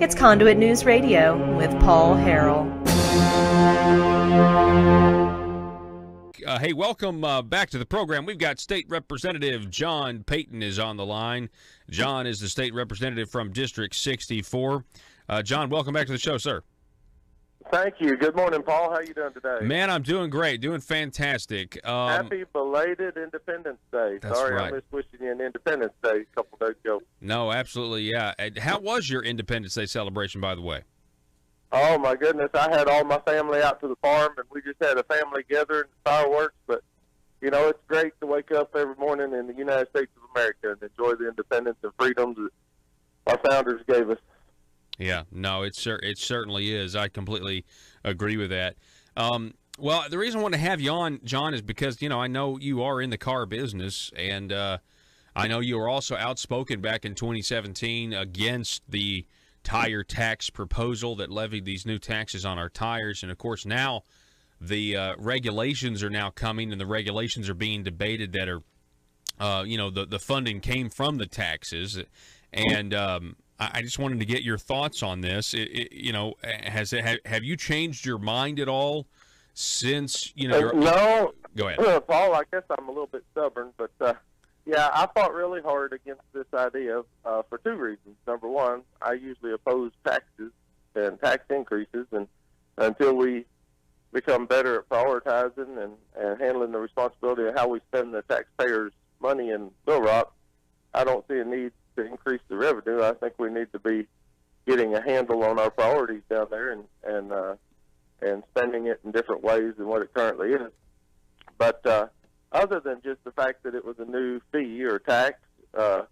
It's Conduit News Radio with Paul Harrell. Hey, welcome back to the program. We've got State Representative John Payton is on the line. John is the state representative from District 64. John, welcome back to the show, sir. Thank you. Good morning, Paul. How you doing today? Man, I'm doing great, doing fantastic. Happy belated Independence Day. That's Sorry, right. I missed wishing you an Independence Day a couple days ago. No, absolutely, yeah. How was your Independence Day celebration, by the way? Oh, my goodness. I had all my family out to the farm, and we just had a family gathering, fireworks. But, you know, it's great to wake up every morning in the United States of America and enjoy the independence and freedoms that our founders gave us. Yeah, no, it certainly is. I completely agree with that. Well, the reason I want to have you on, John, is because, I know you are in the car business, and I know you were also outspoken back in 2017 against the tire tax proposal that levied these new taxes on our tires. And, of course, now the regulations are now coming, and the regulations are being debated that are, the funding came from the taxes. And I just wanted to get your thoughts on this. Have you changed your mind at all since, No. Go ahead. Paul, I guess I'm a little bit stubborn, but, yeah, I fought really hard against this idea for two reasons. Number one, I usually oppose taxes and tax increases, and until we become better at prioritizing and handling the responsibility of how we spend the taxpayers' money in Little Rock, I don't see a need to increase the revenue. I think we need to be getting a handle on our priorities down there and spending it in different ways than what it currently is. But other than just the fact that it was a new fee or tax, I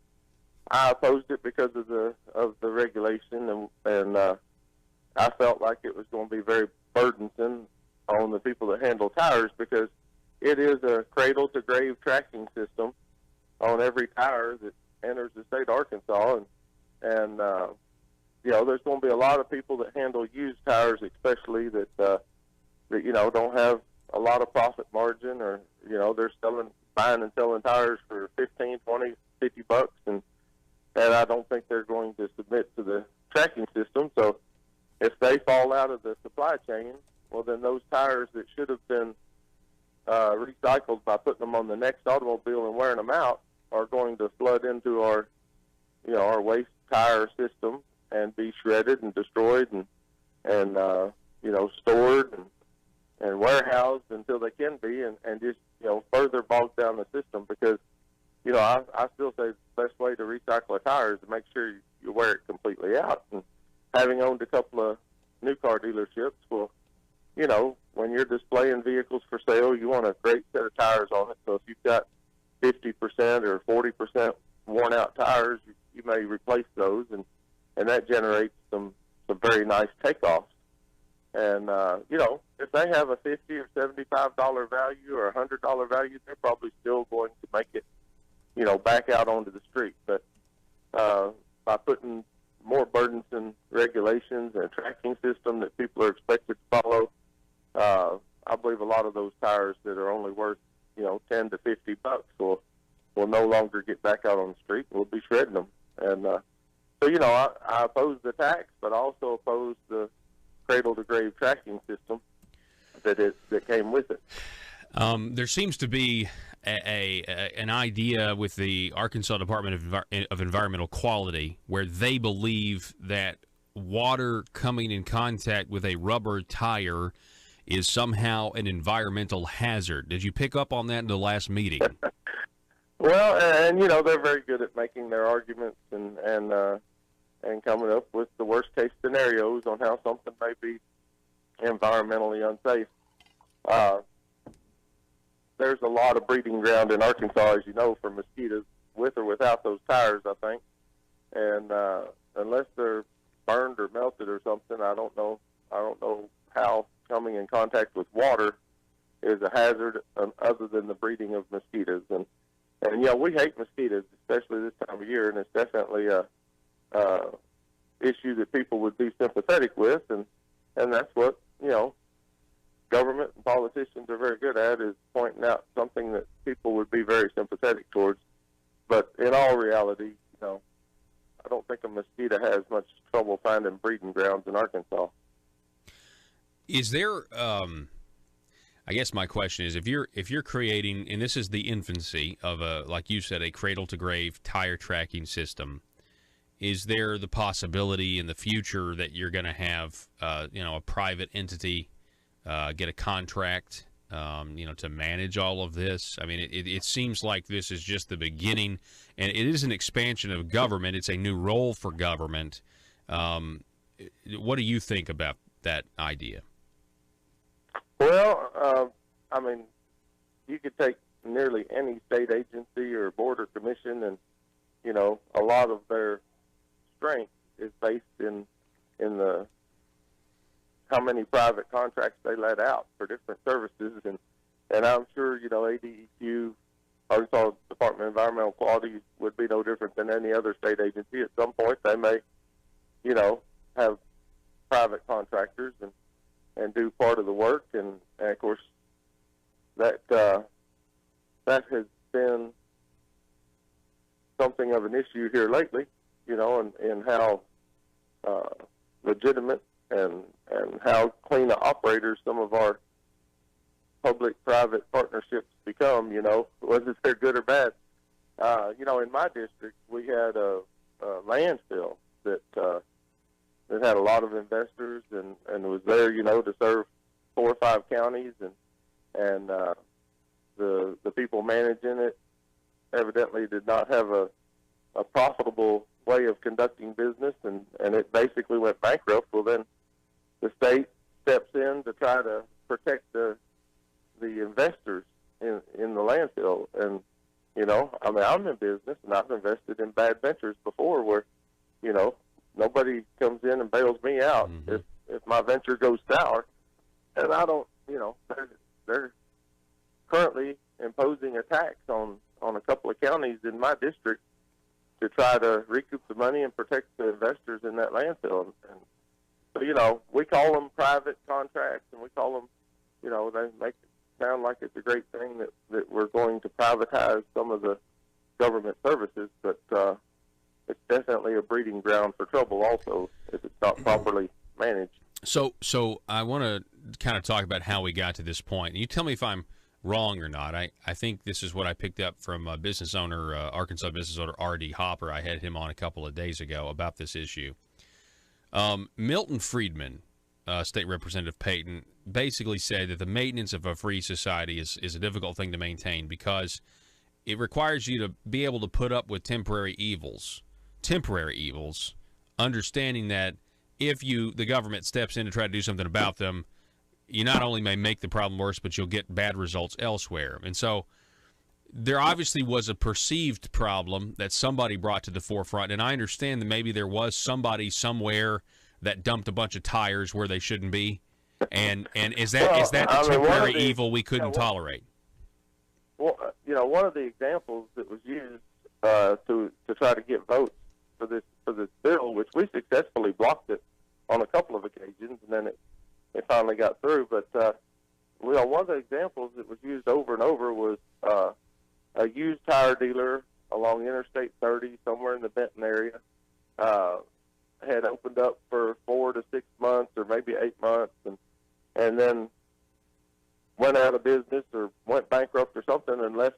opposed it because of the regulation, and I felt like it was going to be very burdensome on the people that handle tires, because it is a cradle-to-grave tracking system on every tire that enters the state of Arkansas, and there's going to be a lot of people that handle used tires, especially that don't have a lot of profit margin, or they're buying and selling tires for 15, 20, 50 bucks, and I don't think they're going to submit to the tracking system. So if they fall out of the supply chain, well, then those tires that should have been recycled by putting them on the next automobile and wearing them out are going to flood into our waste tire system and be shredded and destroyed and stored and warehoused until they can be, and just further bog down the system. Because I still say the best way to recycle a tire is to make sure you wear it completely out. And having owned a couple of new car dealerships, well, when you're displaying vehicles for sale, you want a great set of tires on it. So if you've got 50% or 40% worn out tires, you may replace those, and that generates some very nice takeoffs. And if they have a $50 or $75 value or $100 value, they're probably still going to make it back out onto the street. But by putting more burdensome regulations and a tracking system that people are expected to follow, I believe a lot of those tires that are only worth 10 to 50 bucks will no longer get back out on the street, and we'll be shredding them. And I oppose the tax, but I also oppose the cradle-to-grave tracking system that came with it. There seems to be an idea with the Arkansas Department of Environmental Quality where they believe that water coming in contact with a rubber tire is somehow an environmental hazard. Did you pick up on that in the last meeting? Well, and they're very good at making their arguments and coming up with the worst case scenarios on how something may be environmentally unsafe. There's a lot of breeding ground in Arkansas, as you know, for mosquitoes, with or without those tires, I think. And unless they're burned or melted or something, I don't know how coming in contact with water is a hazard other than the breeding of mosquitoes. And we hate mosquitoes, especially this time of year, and it's definitely a issue that people would be sympathetic with, and that's what government and politicians are very good at, is pointing out something that people would be very sympathetic towards. But in all reality, I don't think a mosquito has much trouble finding breeding grounds in Arkansas. Is there? I guess my question is, if you're creating, and this is the infancy of like you said, a cradle to grave tire tracking system, is there the possibility in the future that you're going to have, a private entity get a contract, to manage all of this? I mean, it seems like this is just the beginning, and it is an expansion of government. It's a new role for government. What do you think about that idea? Well, I mean, you could take nearly any state agency or board or commission, and a lot of their strength is based in the how many private contracts they let out for different services, and I'm sure ADEQ, Arkansas Department of Environmental Quality, would be no different than any other state agency. At some point, they may have private contractors and do part of the work, and of course that has been something of an issue here lately, and how legitimate and how clean of operators some of our public-private partnerships become, whether they're good or bad. In my district, we had a landfill that had a lot of investors and was there, to serve 4 or 5 counties, and the people managing it evidently did not have a profitable way of conducting business, and it basically went bankrupt. Well, then the state steps in to try to protect the investors in the landfill. And, I'm in business, and I've invested in bad ventures before where, nobody comes in and bails me out if my venture goes sour. And I don't, they're currently imposing a tax on a couple of counties in my district to try to recoup the money and protect the investors in that landfill. And so, we call them private contracts, and we call them, they make it sound like it's a great thing that we're going to privatize some of the government services, but it's definitely a breeding ground for trouble also if it's not properly managed. So I want to kind of talk about how we got to this point. You tell me if I'm wrong or not. I think this is what I picked up from a business owner, Arkansas business owner R.D. Hopper. I had him on a couple of days ago about this issue. Milton Friedman, State Representative Payton, basically said that the maintenance of a free society is a difficult thing to maintain because it requires you to be able to put up with temporary evils, understanding that if the government steps in to try to do something about them, you not only may make the problem worse, but you'll get bad results elsewhere. And so there obviously was a perceived problem that somebody brought to the forefront, and I understand that maybe there was somebody somewhere that dumped a bunch of tires where they shouldn't be. And is that the temporary evil we couldn't tolerate? Well, one of the examples that was used to try to get votes for this bill, which we successfully blocked it on a couple of occasions, and then it finally got through. But one of the examples that was used over and over was a used tire dealer along Interstate 30 somewhere in the Benton area had opened up for 4 to 6 months or maybe 8 months, and then went out of business or went bankrupt or something and left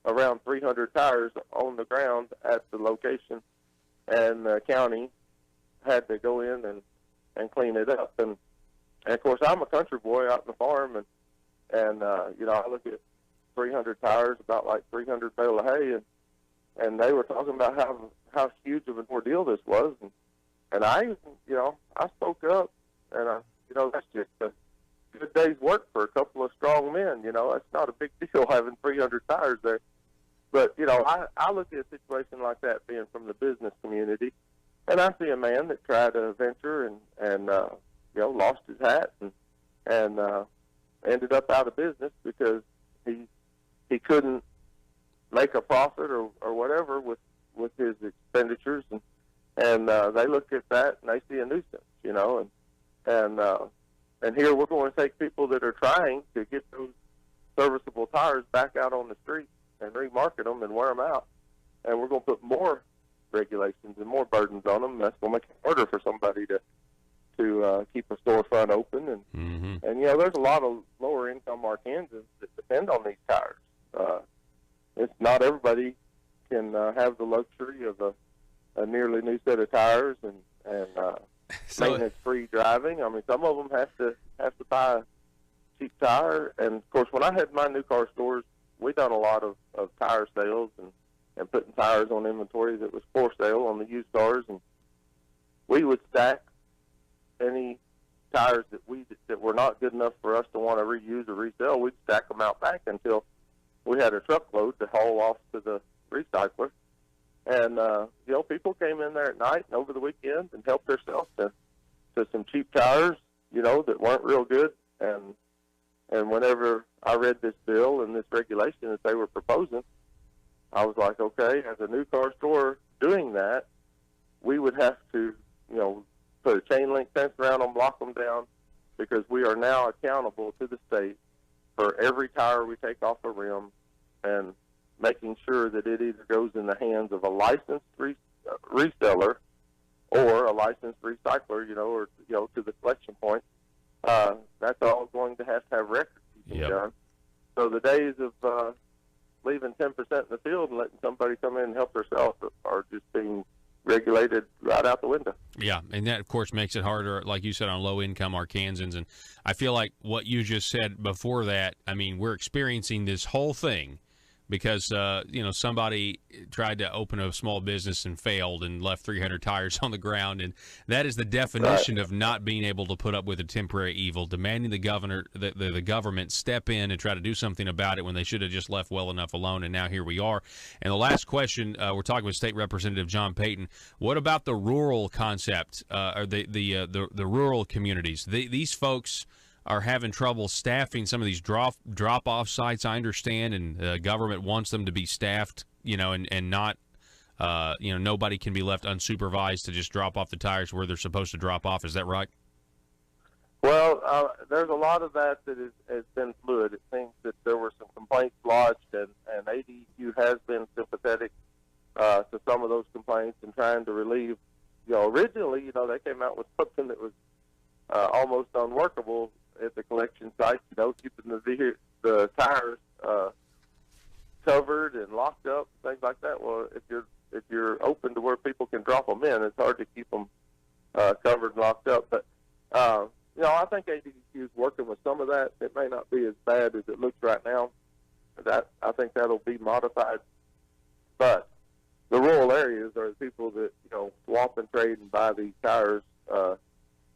around 300 tires on the ground at the location, and the county had to go in and clean it up. And of course, I'm a country boy out in the farm, and I look at 300 tires, about like 300 bale of hay, and they were talking about how huge of an ordeal this was, and I spoke up, and that's just a good day's work for a couple of strong men. It's not a big deal having 300 tires there. But, I look at a situation like that being from the business community, and I see a man that tried to venture and lost his hat and ended up out of business because he couldn't make a profit or whatever with his expenditures, and they look at that and they see a nuisance, and here we're going to take people that are trying to get those serviceable tires back out on the street and remarket them and wear them out, and we're going to put more regulations and more burdens on them. That's going to make it harder for somebody to keep a storefront open. And you know, there's a lot of lower income Arkansans that depend on these tires. It's not everybody can have the luxury of a nearly new set of tires and maintenance-free driving. I mean, some of them have to buy a cheap tire. And of course, when I had my new car stores, we done a lot of tire sales and putting tires on inventory that was for sale on the used cars, and we would stack any tires that were not good enough for us to want to reuse or resell. We'd stack them out back until we had a truckload to haul off to the recycler. And you know, people came in there at night and over the weekends and helped themselves to some cheap tires, you know, that weren't real good. And whenever I read this bill and this regulation that they were proposing, I was like, okay, as a new car store doing that, we would have to, you know, put a chain link fence around them, lock them down, because we are now accountable to the state for every tire we take off a rim, and making sure that it either goes in the hands of a licensed reseller or a licensed recycler, you know, or, you know, to the collection point. That's all going to have records done. So the days of leaving 10% in the field and letting somebody come in and help themselves are just being regulated right out the window. Yeah, and that, of course, makes it harder, like you said, on low-income Arkansans. And I feel like what you just said before that, I mean, we're experiencing this whole thing because, you know, somebody tried to open a small business and failed and left 300 tires on the ground. And that is the definition of not being able to put up with a temporary evil, demanding the government step in and try to do something about it when they should have just left well enough alone. And now here we are. And the last question, we're talking with State Representative John Payton. What about the rural concept, or the rural communities? These folks are having trouble staffing some of these drop-off sites, I understand, and the government wants them to be staffed, you know, and not, you know, nobody can be left unsupervised to just drop off the tires where they're supposed to drop off. Is that right? Well, there's a lot of that has been fluid. It seems that there were some complaints lodged, and ADQ has been sympathetic to some of those complaints and trying to relieve. You know, originally, you know, they came out with something that was almost unworkable at the collection site, you know, keeping the tires covered and locked up, things like that. Well, if you're open to where people can drop them in, it's hard to keep them covered and locked up. But you know, I think ADQ is working with some of that. It may not be as bad as it looks right now. I think that'll be modified. But the rural areas are the people that, you know, swap and trade and buy these tires.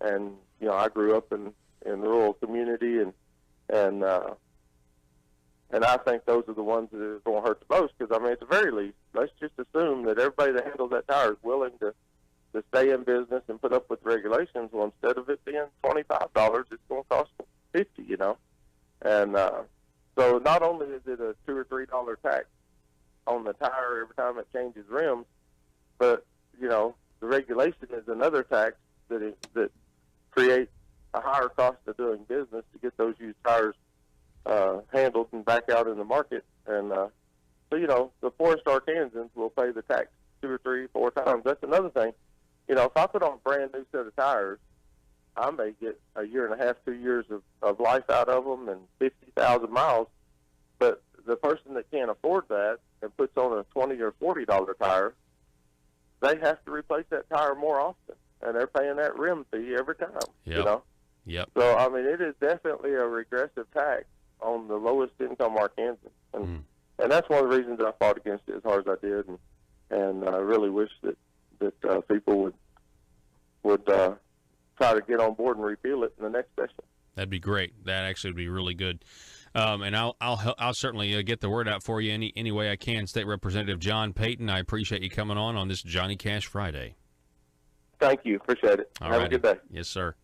And you know, I grew up in the rural community, and I think those are the ones that are going to hurt the most. Because I mean, at the very least, let's just assume that everybody that handles that tire is willing to stay in business and put up with regulations. Well, instead of it being $25, it's going to cost $50. You know, and so not only is it a $2 or $3 tax on the tire every time it changes rims, but you know, the regulation is another tax that creates a higher cost of doing business to get those used tires handled and back out in the market. And so, you know, the poorest Arkansans will pay the tax 2 or 3, 4 times. That's another thing. You know, if I put on a brand new set of tires, I may get a year and a half, 2 years of life out of them and 50,000 miles. But the person that can't afford that and puts on a $20 or $40 tire, they have to replace that tire more often, and they're paying that rim fee every time. You know. Yep. So I mean, it is definitely a regressive tax on the lowest income Arkansans, and that's one of the reasons I fought against it as hard as I did, and I really wish that people would try to get on board and repeal it in the next session. That'd be great. That actually would be really good. And I'll certainly get the word out for you any way I can. State Representative John Payton, I appreciate you coming on this Johnny Cash Friday. Thank you. Appreciate it. Have a good day. Yes, sir.